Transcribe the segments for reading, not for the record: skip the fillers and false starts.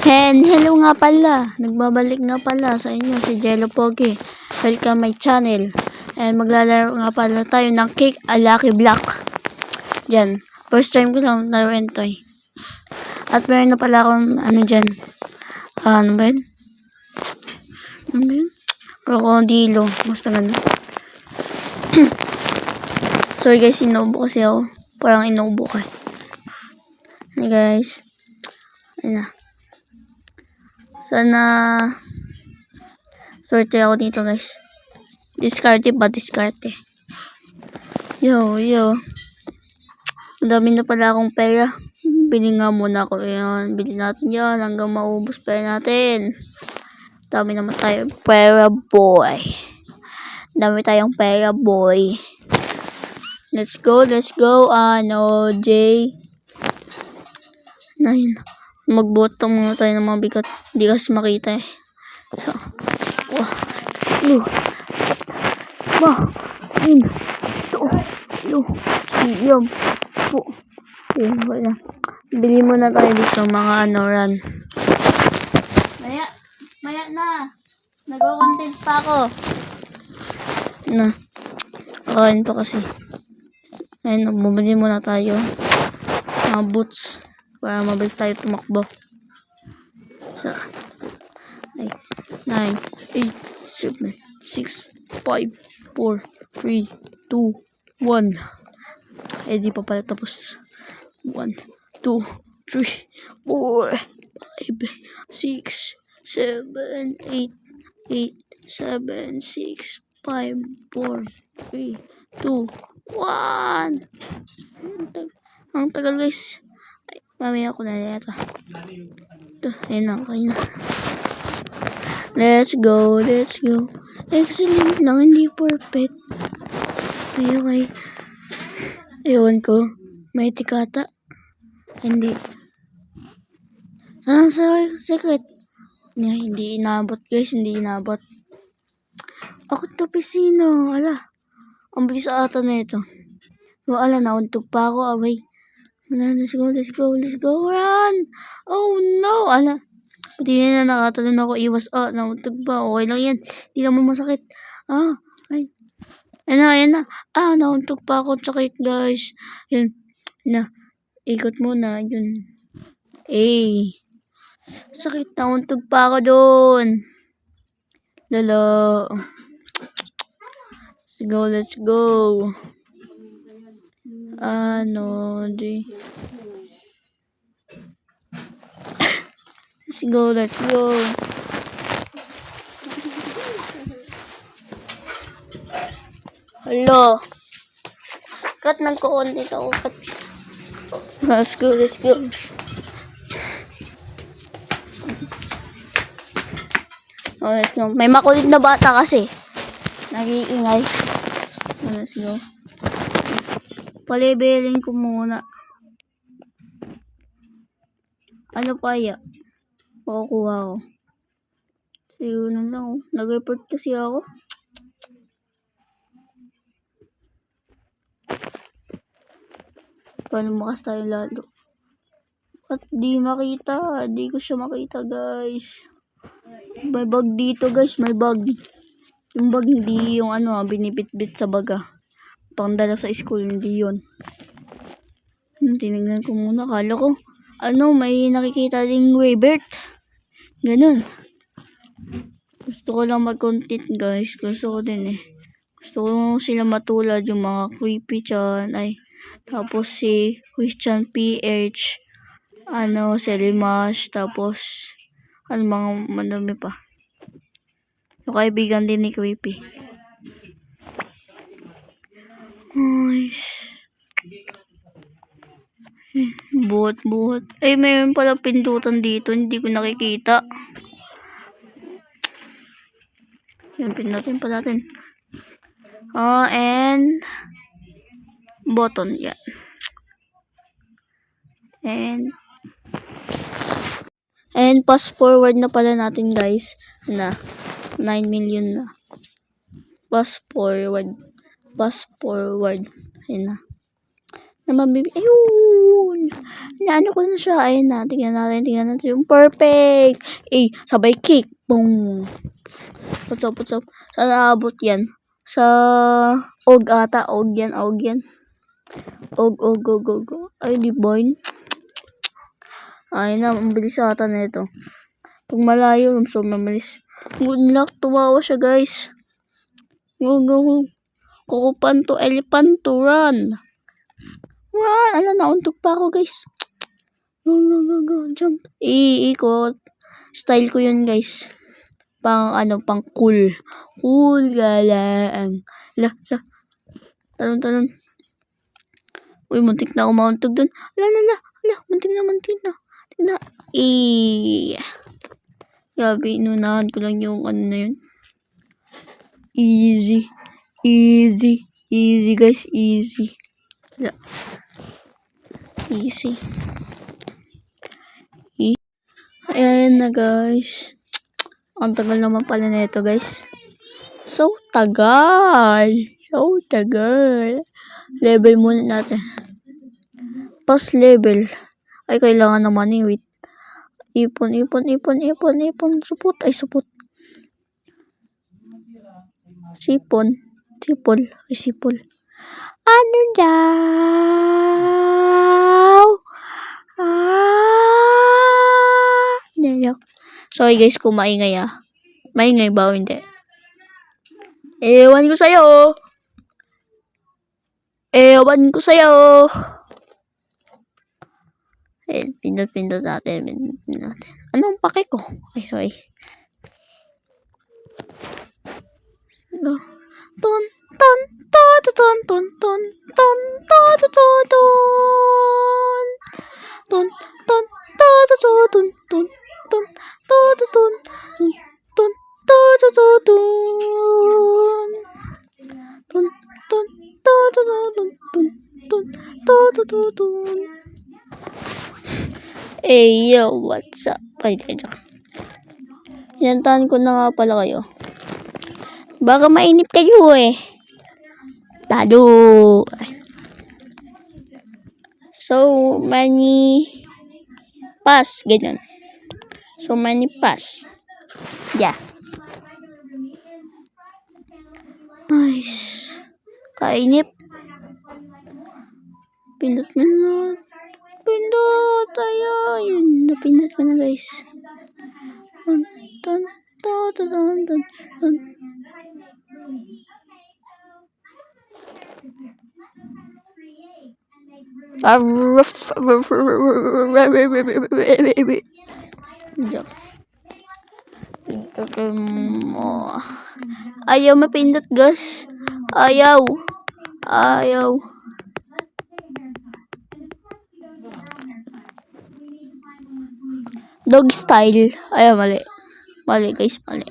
Hello nga pala. Nagbabalik nga pala sa inyo si Jello Pogi. Welcome my channel. And maglalaro nga pala tayo ng Cake a Lucky Block. Diyan. First time ko lang laruin to eh. At meron na pala akong ano dyan. Ano ba yun? Ano ba yun? Krokodilo. Basta gano'n. Sorry guys, inuubo kasi ako. Parang inuubo ka eh. Hey guys. Ayun na. Sana swerte ako dito guys. Diskarte ba? Diskarte. Yo. Ang dami na pala akong pera. Bili nga muna ako yan. Bili natin yan hanggang maubos pera natin. Dami naman tayo pera boy. Dami tayong pera boy. Let's go. Ano, Jay. Ayun. Magbotong muna tayo ng mga bigat. Hindi kasi makita eh. So, bili muna tayo dito mga ano run. Maya na. Nag-content pa ako. Na. Kain pa kasi. Ayun, bumili muna tayo. Mga boots. Para mabilis tayo tumakbo. So, 9, 8, 7, 6, 5, 4, 3, 2, 1. Eh, di pa pala tapos. 1, 2, 3, 4, 5, 6, 7, 8, 7, 6, 5, 4, 3, 2, 1. Ang tagal guys. Ay, mamaya ako na yata. Ito, ayun na, okay na. Let's go. Excellent lang, hindi perfect. Okay. Ewan ko. May tikata. Hindi. Saan sa secret? Hindi inabot guys, hindi inabot. Ako to pisino. Ala. Ang bilis ata na ito. Ala, nauntog pa ako. Away. Let's go. Run! Oh no! Ala. Pati na nakatalon ako. Iwas. Nauntog pa. Okay lang yan. Hindi naman masakit. Ay. Ayan na. Nauntog pa ako. Sakit guys. Yun. Na. Ikot muna. Yun. Sakit. Nauntog pa ako doon. Lalo. Let's go. Let's go. Hello. Cut ng kuon dito ako. Let's go. Let's go. May makulit na bata kasi. Nag-iingay. Let's go. Palibeling ko muna. Ano pa ya? Kukuha ko. Siyo na lang. Nag-report kasi ako. Paano makas tayo lalo? At di makita. Di ko siya makita guys. May bag dito guys. May bag. Yung bag hindi yung binibit-bit sa baga. Pangdala sa school. Hindi yun. Tinignan ko muna. Kala ko may nakikita ding Waybert. Ganun. Gusto ko lang mag-content guys. Gusto ko din eh. Gusto ko sila matulad yung mga creepy chan. Tapos si Christian PH. Selimash. Tapos mga manumi pa. Yung kaibigan din ni Creepy. Buhat. Mayroon pala pindutan dito. Hindi ko nakikita. Yan, pindutin pa natin. And button. Yan. And fast forward na pala natin guys. 9 million na. Fast forward. Ayun na. Ayun. Yun. Naano ko na siya. Ayun na. Tingnan natin yung perfect. Sabay kick. Boom. What's up? Saan naabot yan? Sa og ata. Og yan. Og. Ay, di ba yun? Ayun na. Ang bilis ata na ito. Pag malayo, so mabilis. Good luck. Tumawa siya, guys. Go. Kukupanto, elepanto, run. Nauntog pa ako, guys. Go, jump. Iikot. Style ko yun, guys. Pang cool. Cool galang. Talon. Uy, muntik na ako mauntog dun. Muntik na. Tignan. Gabi, inunahan ko lang yung na yun. Easy, guys. Easy. Ayan na, guys. Ang tagal naman pala na ito, guys. So tagal. Level muna natin. Pass level. Ay, kailangan naman wait. Ipon. Supot. Sipol. Ano daw? Sorry, guys, kung maingay Maingay ba o hindi? Ewan ko sa'yo. Pindot natin. Anong pake ko? Ay, sorry. Ton. Hey, yo, what's up? Hinantahan ko na nga pala kayo. Baka mainip kayo Tado. So many pass. Ganyan. So many pass. Yeah. Nice. Kainip. Pindot. Ayun. Napindot ko na, guys. Ton. Ayaw mapindot, guys. Ayaw. Dog style. Ayaw, mali. Mali, guys, mali.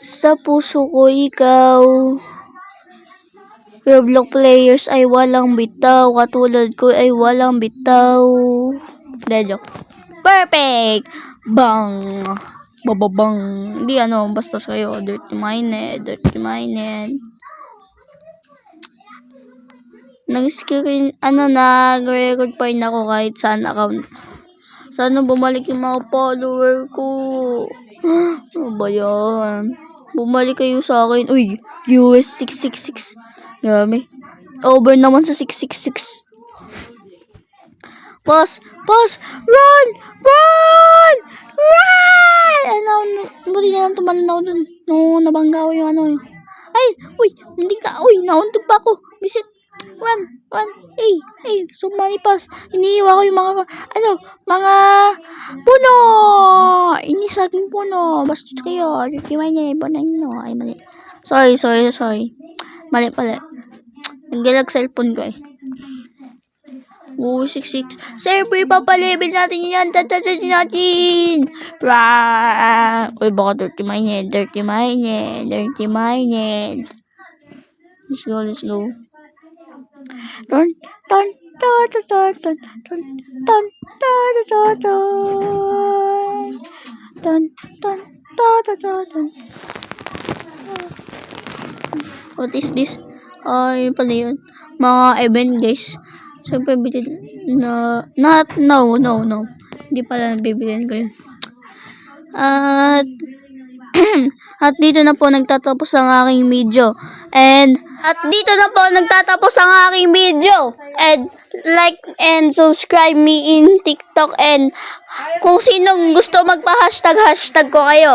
Sa puso ko ikaw. Roblox players ay walang bitaw. Katulad ko ay walang bitaw. Joke. Perfect! Bang! Bababang. Hindi basta sa'yo. Dirty minded. Nag-screen, nag-record pa rin ako kahit saan account. Sana bumalik yung mga follower ko. Ano ba yan? Bumalik kayo sa akin. Uy, US 666. Grabe. Over naman sa 666. Pause. Run! Buti na lang tumalan ako dun. No, nabangga ko yung Ay, hindi ka. Nauntog pa ako. Bisit. Run. Sumalipas. Iniiwa ko yung mga puno. Inisaging puno. Basta kayo. Ay, mali. Sorry. Mali. Nagdalag cellphone ko 66. Siyempre, papalevel natin yan. Tatatatin natin. Uy, baka dirty minded. Let's go. Ton. What is this? Ay, pala yun. Mga event, guys. Siyempre, no. Hindi pala bibilin ko yun. At, at dito na po nagtatapos ang aking video. And like and subscribe me in TikTok. And kung sinong gusto magpa-hashtag ko kayo.